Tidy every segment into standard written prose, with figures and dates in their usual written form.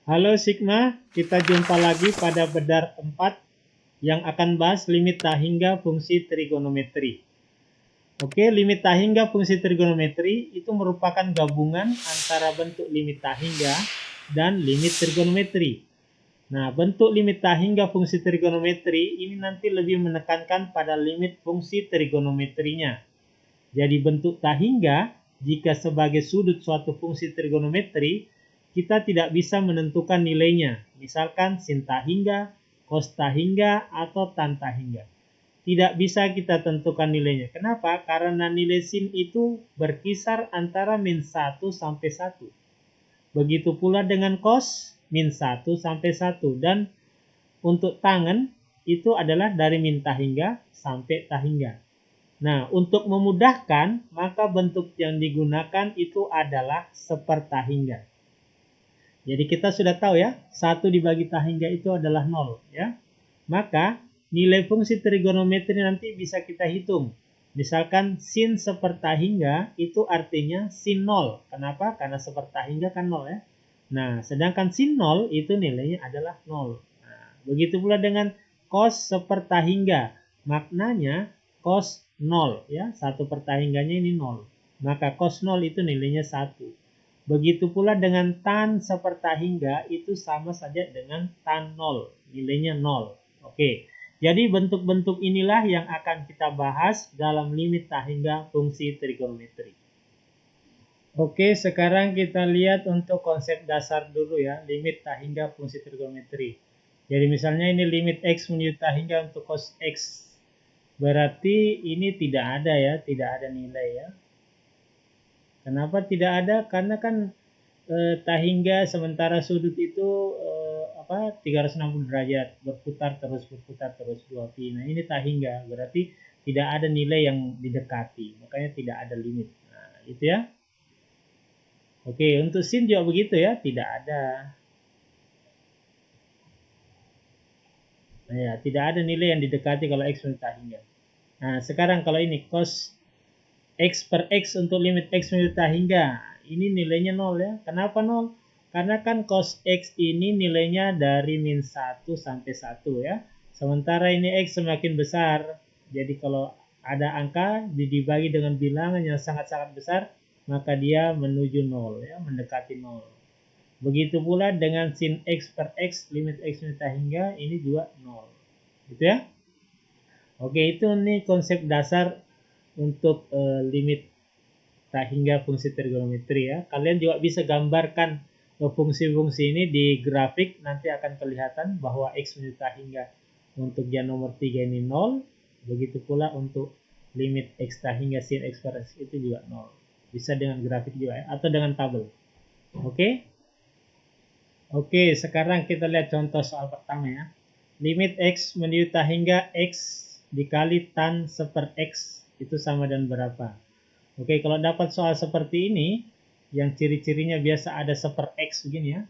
Halo Sigma, kita jumpa lagi pada bedar 4 yang akan bahas limit tak hingga fungsi trigonometri. Oke, limit tak hingga fungsi trigonometri itu merupakan gabungan antara bentuk limit tak hingga dan limit trigonometri. Nah, bentuk limit tak hingga fungsi trigonometri ini nanti lebih menekankan pada limit fungsi trigonometrinya. Jadi bentuk tak hingga jika sebagai sudut suatu fungsi trigonometri kita tidak bisa menentukan nilainya, misalkan sin tak hingga, cos tak hingga, atau tan tak hingga. Tidak bisa kita tentukan nilainya. Kenapa? Karena nilai sin itu berkisar antara min 1 sampai 1. Begitu pula dengan cos min 1 sampai 1. Dan untuk tangen itu adalah dari min tak hingga sampai tak hingga. Nah, untuk memudahkan, maka bentuk yang digunakan itu adalah seperta hingga. Jadi kita sudah tahu ya, 1 dibagi tak hingga itu adalah 0 ya. Maka nilai fungsi trigonometri nanti bisa kita hitung. Misalkan sin seperta hingga itu artinya sin 0. Kenapa? Karena seperta hingga kan 0 ya. Nah, sedangkan sin 0 itu nilainya adalah 0. Nah, begitu pula dengan cos seperta hingga. Maknanya cos 0 ya. 1 per tak hingganya ini 0. Maka cos 0 itu nilainya 1. Begitu pula dengan tan seperta hingga itu sama saja dengan tan 0. Nilainya 0. Oke. Jadi bentuk-bentuk inilah yang akan kita bahas dalam limit tak hingga fungsi trigonometri. Oke, sekarang kita lihat untuk konsep dasar dulu ya, limit tak hingga fungsi trigonometri. Jadi misalnya ini limit x menuju tak hingga untuk cos x. Berarti ini tidak ada ya, tidak ada nilai ya. Kenapa tidak ada? Karena kan tak hingga sementara sudut itu 360 derajat berputar terus 2 pi. Nah, ini tak hingga berarti tidak ada nilai yang didekati, makanya tidak ada limit. Nah, itu ya. Oke, untuk sin juga begitu ya, tidak ada. Nah, ya, tidak ada nilai yang didekati kalau x menuju tak hingga. Nah, sekarang kalau ini cos x per x untuk limit x menuju tak hingga, ini nilainya 0 ya. Kenapa 0? Karena kan cos x ini nilainya dari min 1 sampai 1 ya. Sementara ini x semakin besar. Jadi kalau ada angka dibagi dengan bilangan yang sangat-sangat besar, maka dia menuju 0 ya, mendekati 0. Begitu pula dengan sin x per x, limit x menuju tak hingga, ini juga 0. Gitu ya. Oke, itu nih konsep dasar untuk limit tak hingga fungsi trigonometri ya. Kalian juga bisa gambarkan fungsi-fungsi ini di grafik, nanti akan kelihatan bahwa x menuju tak hingga untuk yang nomor 3 ini 0, begitu pula untuk limit x tak hingga sin x per x itu juga 0. Bisa dengan grafik juga ya, atau dengan tabel. Oke? Oke, sekarang kita lihat contoh soal pertama ya. Limit x menuju tak hingga x dikali tan seper x itu sama dengan berapa? Oke, kalau dapat soal seperti ini, yang ciri-cirinya biasa ada seper x begini ya,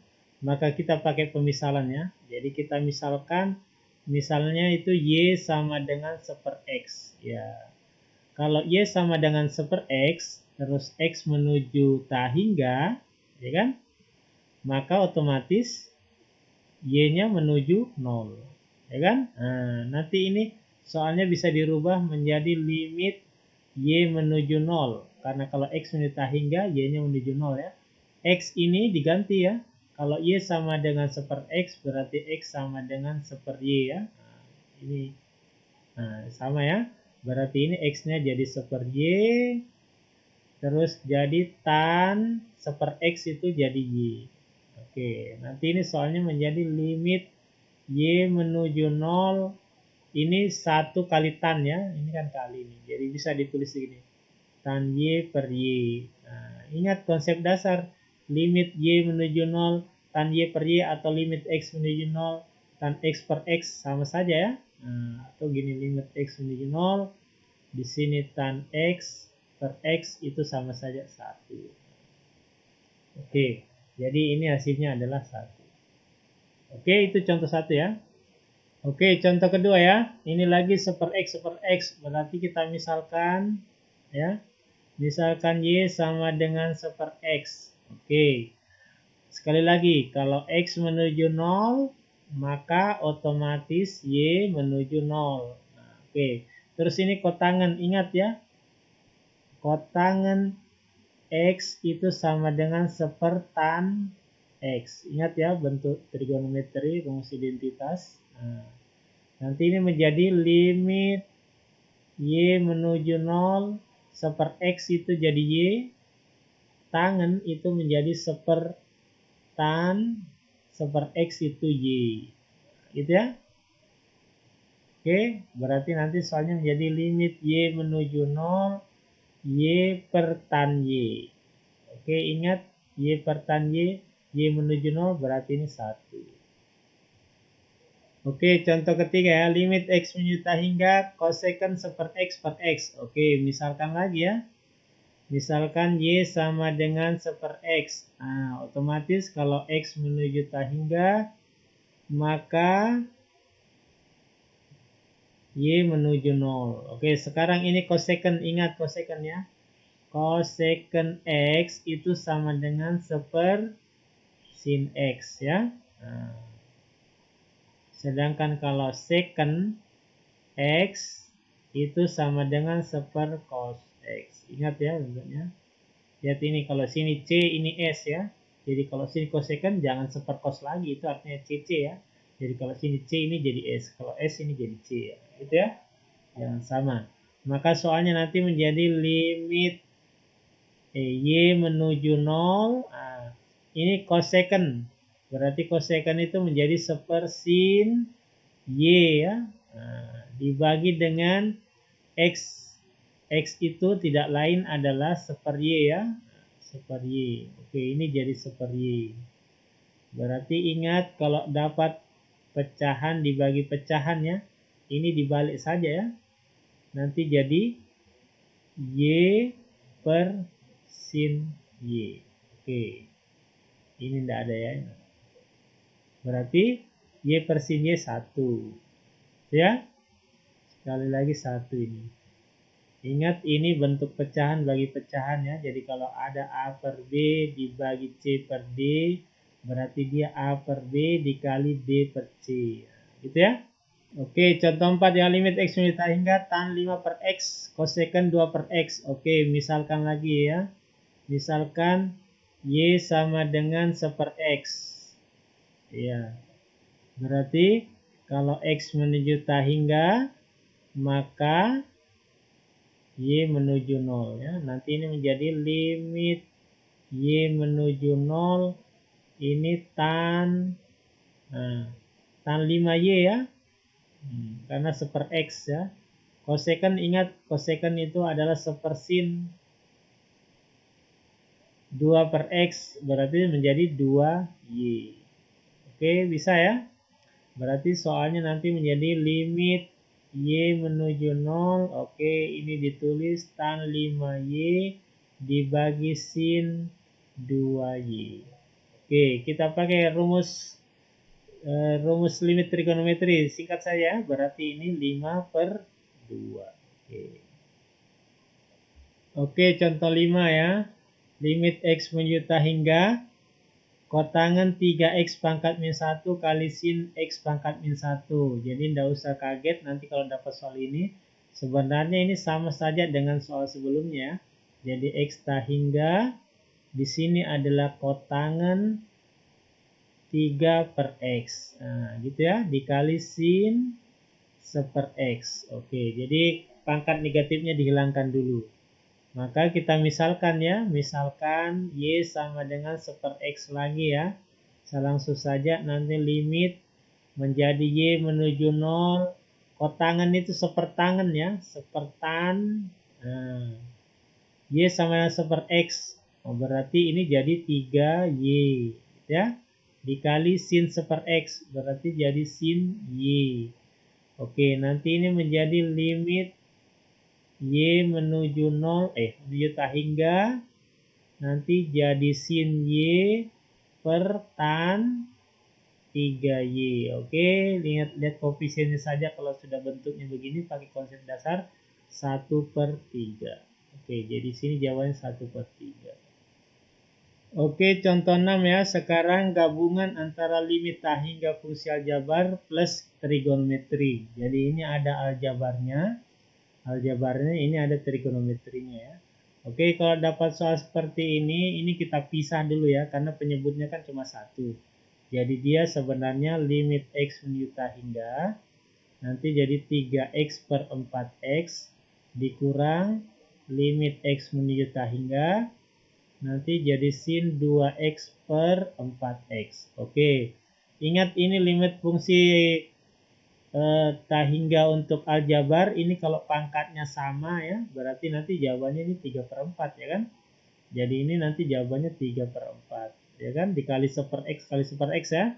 maka kita pakai pemisalan ya. Jadi kita misalkan, misalnya itu y sama dengan seper x. Ya, kalau y sama dengan seper x, terus x menuju tak hingga, ya kan? Maka otomatis y-nya menuju 0. Ya kan? Nah, nanti ini soalnya bisa dirubah menjadi limit y menuju 0. Karena kalau x menuju tak hingga, y-nya menuju 0 ya. X ini diganti ya. Kalau y sama dengan seper x, berarti x sama dengan seper y ya. Nah, ini sama ya. Berarti ini x-nya jadi seper y. Terus jadi tan seper x itu jadi y. Oke, nanti ini soalnya menjadi limit y menuju 0. Ini 1 kali tan ya. Ini kan kali ini. Jadi bisa ditulis begini. Tan y per y. Nah, ingat konsep dasar. Limit y menuju 0, tan y per y, atau limit x menuju 0, tan x per x sama saja ya. Nah, atau gini, limit x menuju 0. Di sini tan x per x itu sama saja 1. Oke, jadi ini hasilnya adalah 1. Oke, itu contoh 1 ya. Oke, contoh kedua ya. Ini lagi seper x. Berarti kita misalkan ya. Misalkan y sama dengan seper x. Oke. Sekali lagi, kalau X menuju 0, maka otomatis Y menuju 0. Nah, oke. Terus ini kotangan, ingat ya. Kotangan X itu sama dengan sepertan X. Ingat ya, bentuk trigonometri, rumus identitas. Nah, nanti ini menjadi limit Y menuju 0, seper X itu jadi Y, tangen itu menjadi seper tan, seper X itu Y. Gitu ya. Oke, berarti nanti soalnya menjadi limit Y menuju 0, Y per tan Y. Oke, ingat Y per tan Y, Y menuju 0 berarti ini 1. Oke, contoh ketiga ya, limit X menyuta hingga cosecant seper X per X. Oke, misalkan lagi ya. Misalkan Y sama dengan seper X. Nah, otomatis kalau X menuju hingga, maka Y menuju 0. Oke, sekarang ini cosecant. Ingat cosecant ya. Cosecant X itu sama dengan seper sin X ya. Nah, sedangkan kalau secant X itu sama dengan seper cos X. Ingat ya bentuknya. Lihat ini, kalau sini C, ini S ya. Jadi kalau sini cosecant jangan seper cos lagi, itu artinya CC ya. Jadi kalau sini C ini jadi S, kalau S ini jadi C ya. Gitu ya. Jangan sama. Maka soalnya nanti menjadi limit Y menuju 0. Nah, ini cosecant. Berarti cosecant itu menjadi seper sin Y ya. Nah, dibagi dengan X. X itu tidak lain adalah seper Y ya. Seper Y. Oke, ini jadi seper Y. Berarti ingat kalau dapat pecahan dibagi pecahan ya. Ini dibalik saja ya. Nanti jadi Y per sin Y. Oke. Ini tidak ada ya. Berarti Y per sin Y 1. Ya. Sekali lagi 1 ini. Ingat ini bentuk pecahan bagi pecahan ya. Jadi kalau ada A per B dibagi C per D, berarti dia A per B dikali D per C. Gitu ya. Oke, contoh 4 ya, limit X menyuta hingga tan 5 per X, cosecant 2 per X. Oke, misalkan lagi ya. Misalkan Y sama dengan seper X. Ya. Berarti kalau X menuju hingga, maka Y menuju 0 ya. Nanti ini menjadi limit Y menuju 0 ini tan tan 5Y ya. Karena seper X ya. Cosecant, ingat cosecant itu adalah seper sin 2 per X, berarti menjadi 2Y. Oke, bisa ya. Berarti soalnya nanti menjadi limit Y menuju 0. Oke, ini ditulis tan 5Y dibagi sin 2Y. Oke, kita pakai rumus limit trigonometri. Singkat saja, berarti ini 5 per 2. Oke, contoh 5 ya. Limit X menuju hingga kotangan 3X pangkat min 1 kali sin X pangkat min 1. Jadi tidak usah kaget nanti kalau dapat soal ini. Sebenarnya ini sama saja dengan soal sebelumnya. Jadi X hingga di sini adalah kotangan 3 per X. Nah, gitu ya. Dikali sin seper X. Oke, jadi pangkat negatifnya dihilangkan dulu. Maka kita misalkan ya, misalkan Y sama dengan seper X lagi ya. Saya langsung saja nanti limit menjadi Y menuju 0. Kotangan itu sepertangan ya, sepertan. Nah, Y sama dengan seper X. Oh, berarti ini jadi 3Y. Ya. Dikali sin seper X, berarti jadi sin Y. Oke, nanti ini menjadi limit Y menuju 0, menuju hingga nanti jadi sin Y per tan 3Y. Oke, lihat koefisiennya saja kalau sudah bentuknya begini pakai konsep dasar 1 per 3. Oke, jadi sini jawabannya 1 per 3. Oke, contoh 6 ya. Sekarang gabungan antara limit tak hingga fungsi aljabar plus trigonometri. Jadi ini ada aljabarnya. Aljabarnya ini ada trigonometrinya ya. Oke, kalau dapat soal seperti ini kita pisah dulu ya. Karena penyebutnya kan cuma satu. Jadi dia sebenarnya limit X menuju tak hingga. Nanti jadi 3X per 4X dikurang limit X menuju tak hingga. Nanti jadi sin 2x per 4x. Oke, ingat ini limit fungsi tak hingga untuk aljabar. Ini kalau pangkatnya sama ya, berarti nanti jawabannya ini 3 per 4 ya kan. Jadi ini nanti jawabannya 3 per 4 ya kan, dikali 1 per x kali 1 per x ya.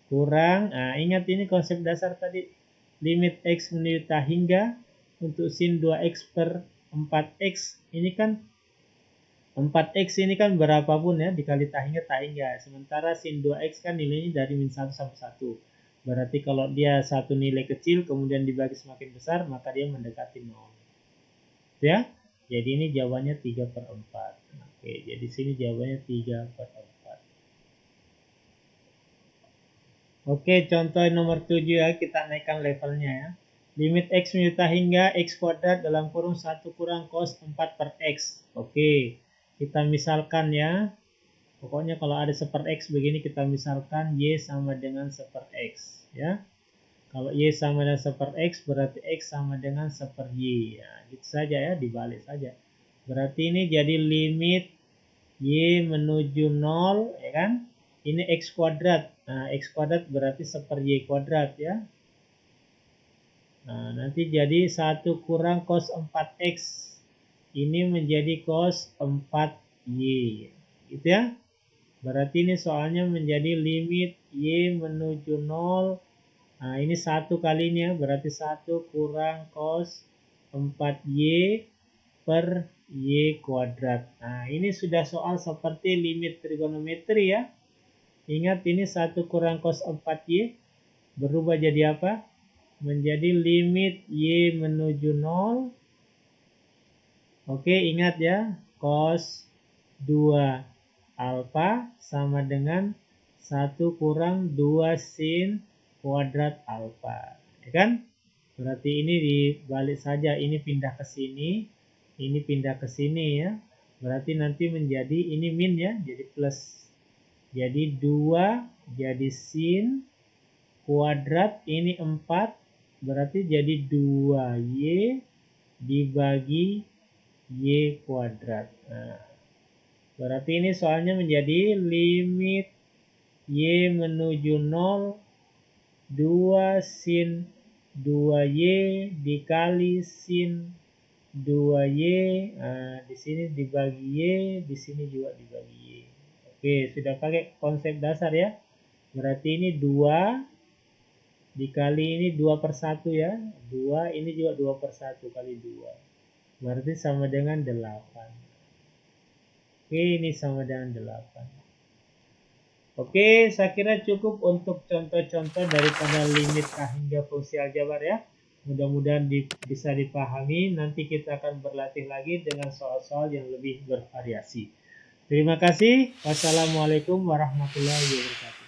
Kurang, nah ingat ini konsep dasar tadi, limit x menuju tak hingga untuk sin 2x per 4x. Ini kan 4x ini kan berapapun ya, dikali tak hingga. Sementara sin 2x kan nilainya dari min 1 sampai 1. Berarti kalau dia satu nilai kecil kemudian dibagi semakin besar, maka dia mendekati 0. Ya, jadi ini jawabannya 3 per 4. Oke, jadi sini jawabannya 3 per 4. Oke, contoh nomor 7 ya, kita naikkan levelnya ya. Limit x menuju tak hingga x kuadrat dalam kurung 1 kurang cos 4 per x. Oke. Kita misalkan ya, pokoknya kalau ada 1 per x begini kita misalkan y sama dengan 1 per x ya. Kalau y sama dengan 1 per x berarti x sama dengan 1 per y ya, gitu saja ya, dibalik saja. Berarti ini jadi limit y menuju 0 ya kan. Ini x kuadrat. Nah, x kuadrat berarti 1 per y kuadrat ya. Nah, nanti jadi 1 kurang cos 4x. Ini menjadi cos 4y. Gitu ya. Berarti ini soalnya menjadi limit y menuju 0. Nah, ini 1 kalinya. Berarti 1 kurang cos 4y per y kuadrat. Nah, ini sudah soal seperti limit trigonometri ya. Ingat ini 1 kurang cos 4y. Berubah jadi apa? Menjadi limit y menuju 0. Oke, ingat ya, cos 2 alfa sama dengan 1 kurang 2 sin kuadrat alfa. Ya kan? Berarti ini dibalik saja, ini pindah ke sini, ini pindah ke sini ya. Berarti nanti menjadi ini min ya, jadi plus. Jadi 2 jadi sin kuadrat, ini 4, berarti jadi 2y dibagi y kuadrat. Nah, berarti ini soalnya menjadi limit y menuju 0 2 sin 2y dikali sin 2y. Nah, di sini dibagi y, di sini juga dibagi y. Oke, sudah pakai konsep dasar ya. Berarti ini 2 dikali ini 2 per 1 ya. 2 ini juga 2 per 1 kali 2. Berarti sama dengan 8. Oke, ini sama dengan 8. Oke, saya kira cukup untuk contoh-contoh daripada limit tak hingga fungsi aljabar ya. Mudah-mudahan bisa dipahami. Nanti kita akan berlatih lagi dengan soal-soal yang lebih bervariasi. Terima kasih. Wassalamualaikum warahmatullahi wabarakatuh.